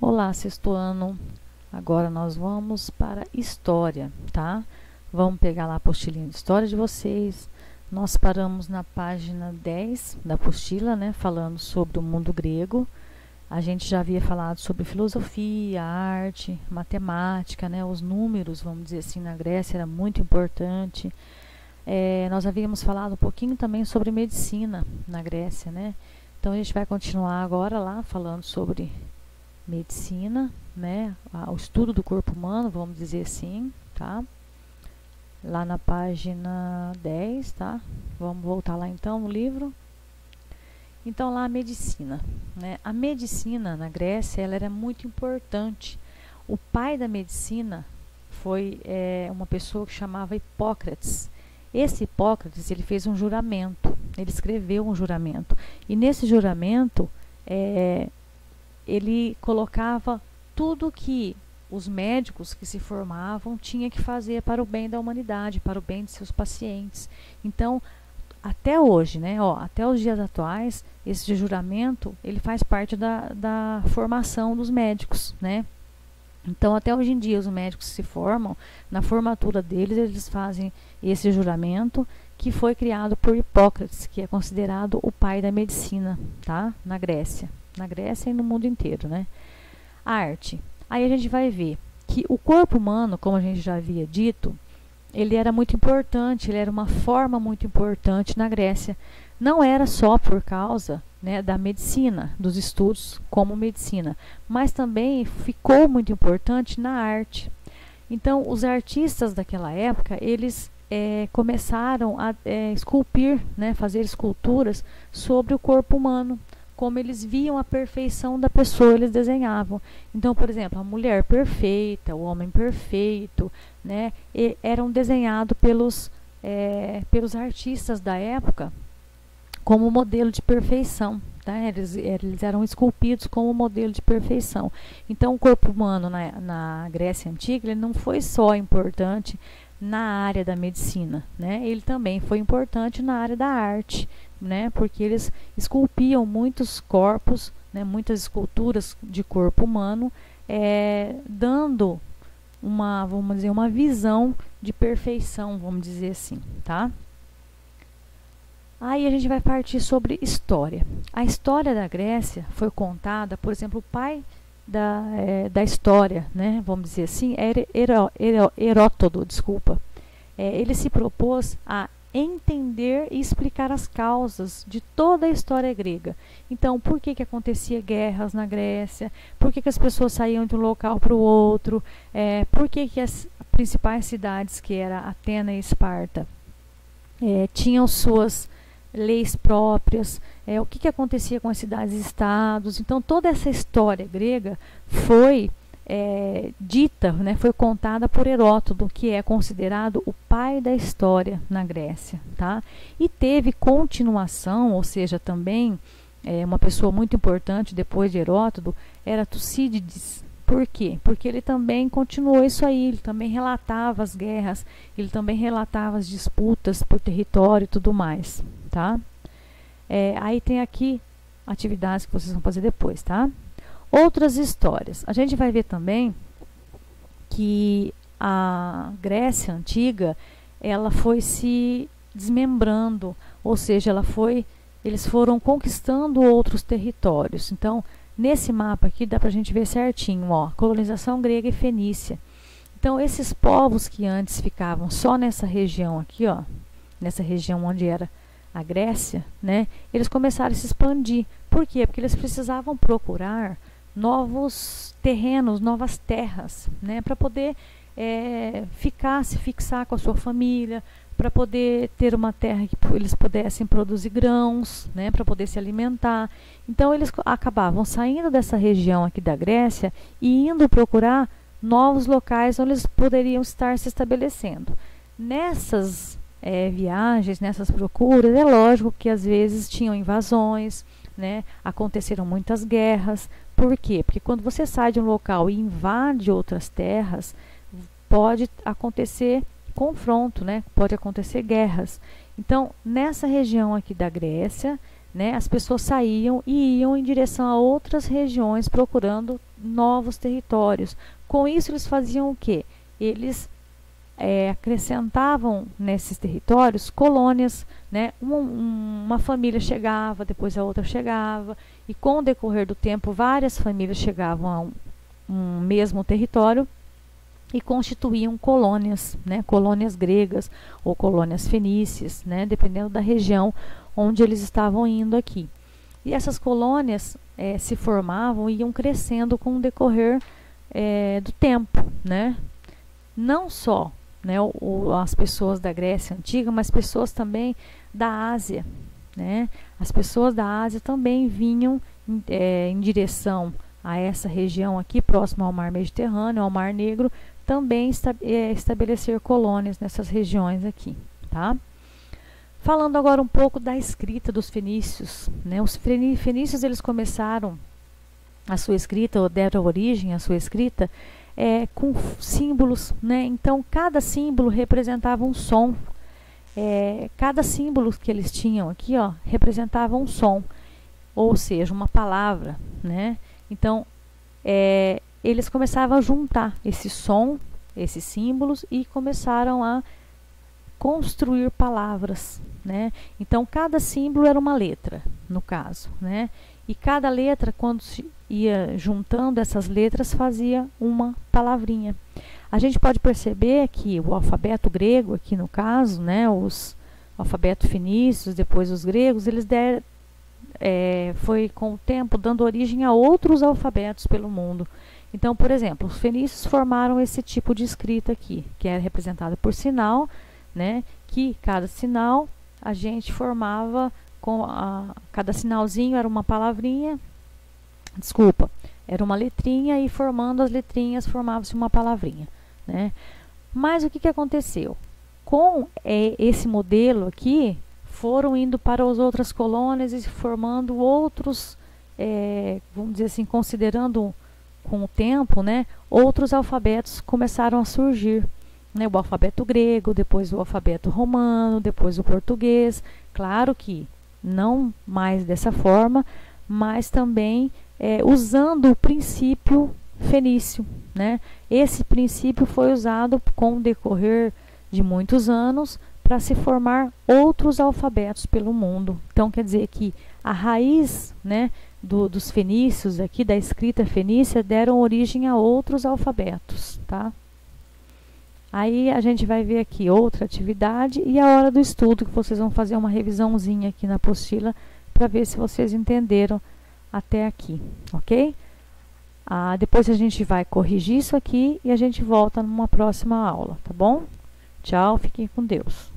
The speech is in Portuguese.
Olá, sexto ano. Agora nós vamos para história, tá? Vamos pegar lá a apostilinha de história de vocês. Nós paramos na página 10 da apostila, né? Falando sobre o mundo grego. A gente já havia falado sobre filosofia, arte, matemática, né? Os números, vamos dizer assim, na Grécia era muito importante. Nós havíamos falado um pouquinho também sobre medicina na Grécia, né? Então a gente vai continuar agora lá falando sobre medicina, né? O estudo do corpo humano, vamos dizer assim, tá? Lá na página 10, tá? Vamos voltar lá então no livro. Então lá a medicina, né? A medicina na Grécia, ela era muito importante. O pai da medicina foi uma pessoa que chamava Hipócrates. Esse Hipócrates, ele fez um juramento, ele escreveu um juramento. E nesse juramento, ele colocava tudo que os médicos que se formavam tinham que fazer para o bem da humanidade, para o bem de seus pacientes. Então, até hoje, né, até os dias atuais, esse juramento, ele faz parte da formação dos médicos, né? Então, até hoje em dia, os médicos se formam, na formatura deles, eles fazem esse juramento que foi criado por Hipócrates, que é considerado o pai da medicina, tá? Na Grécia e no mundo inteiro, né? A arte. Aí a gente vai ver que o corpo humano, como a gente já havia dito, ele era muito importante, ele era uma forma muito importante na Grécia. Não era só por causa, né, da medicina, dos estudos como medicina, mas também ficou muito importante na arte. Então, os artistas daquela época, eles começaram a esculpir, né, fazer esculturas sobre o corpo humano, como eles viam a perfeição da pessoa, eles desenhavam. Então, por exemplo, a mulher perfeita, o homem perfeito, né, eram desenhados pelos artistas da época como modelo de perfeição. Tá? Eles eram esculpidos como modelo de perfeição. Então, o corpo humano na Grécia Antiga, ele não foi só importante na área da medicina, né? Ele também foi importante na área da arte, né? Porque eles esculpiam muitos corpos, né? Muitas esculturas de corpo humano, dando vamos dizer, uma visão de perfeição, vamos dizer assim, tá? Aí a gente vai partir sobre história. A história da Grécia foi contada, por exemplo, o pai da história, né, vamos dizer assim, era Heródoto, desculpa. Ele se propôs a entender e explicar as causas de toda a história grega. Então, por que acontecia guerras na Grécia? Por que as pessoas saíam de um local para o outro? Por que as principais cidades, que era Atena e Esparta, tinham suas leis próprias, o que acontecia com as cidades e estados. Então, toda essa história grega foi dita, né, foi contada por Heródoto, que é considerado o pai da história na Grécia. Tá? E teve continuação, ou seja, também uma pessoa muito importante depois de Heródoto era Tucídides. Por quê? Porque ele também continuou isso aí, ele também relatava as guerras, ele também relatava as disputas por território e tudo mais, tá? Aí tem aqui atividades que vocês vão fazer depois, tá? Outras histórias. A gente vai ver também que a Grécia Antiga, ela foi se desmembrando, ou seja, eles foram conquistando outros territórios. Então, nesse mapa aqui dá para a gente ver certinho, colonização grega e fenícia. Então, esses povos que antes ficavam só nessa região aqui, nessa região onde era a Grécia, né, eles começaram a se expandir. Por quê? Porque eles precisavam procurar novos terrenos, novas terras, né, para poder se fixar com a sua família, para poder ter uma terra que eles pudessem produzir grãos, né, para poder se alimentar. Então, eles acabavam saindo dessa região aqui da Grécia e indo procurar novos locais onde eles poderiam estar se estabelecendo. Nessas viagens, nessas procuras, é lógico que às vezes tinham invasões, né, aconteceram muitas guerras. Por quê? Porque quando você sai de um local e invade outras terras, pode acontecer confronto, né? Pode acontecer guerras. Então, nessa região aqui da Grécia, né, as pessoas saíam e iam em direção a outras regiões procurando novos territórios. Com isso, eles faziam o quê? Eles acrescentavam nesses territórios colônias, né? Uma família chegava, depois a outra chegava, e com o decorrer do tempo, várias famílias chegavam a um mesmo território e constituíam colônias, né? Colônias gregas ou colônias fenícias, né? Dependendo da região onde eles estavam indo aqui. E essas colônias se formavam e iam crescendo com o decorrer do tempo, né? Não só, né, as pessoas da Grécia Antiga, mas pessoas também da Ásia, né? As pessoas da Ásia também vinham em direção a essa região aqui, próxima ao Mar Mediterrâneo, ao Mar Negro, também estabelecer colônias nessas regiões aqui, tá? Falando agora um pouco da escrita dos fenícios, né? Os fenícios, eles começaram a sua escrita, ou deram origem à sua escrita, com símbolos, né? Então, cada símbolo representava um som. Cada símbolo que eles tinham aqui, ó, representava um som, ou seja, uma palavra, né? Então, eles começavam a juntar esse som, esses símbolos, e começaram a construir palavras, né? Então, cada símbolo era uma letra, no caso, né? E cada letra, quando se ia juntando essas letras, fazia uma palavrinha. A gente pode perceber que o alfabeto grego, aqui no caso, né, os alfabetos fenícios, depois os gregos, eles foi com o tempo dando origem a outros alfabetos pelo mundo. Então, por exemplo, os fenícios formaram esse tipo de escrita aqui, que era representada por sinal, né, que cada sinal a gente formava cada sinalzinho era uma palavrinha, era uma letrinha, e formando as letrinhas formava-se uma palavrinha, né? Mas o que aconteceu? Com esse modelo aqui, foram indo para as outras colônias e formando outros, vamos dizer assim, considerando com o tempo, né, outros alfabetos começaram a surgir, né? O alfabeto grego, depois o alfabeto romano, depois o português. Claro que não mais dessa forma, mas também usando o princípio fenício, né? Esse princípio foi usado com o decorrer de muitos anos para se formar outros alfabetos pelo mundo. Então, quer dizer que a raiz, né, dos fenícios aqui, da escrita fenícia, deram origem a outros alfabetos, tá? Aí a gente vai ver aqui outra atividade e a hora do estudo, que vocês vão fazer uma revisãozinha aqui na apostila para ver se vocês entenderam até aqui, ok? Depois a gente vai corrigir isso aqui e a gente volta numa próxima aula, tá bom? Tchau, fiquem com Deus.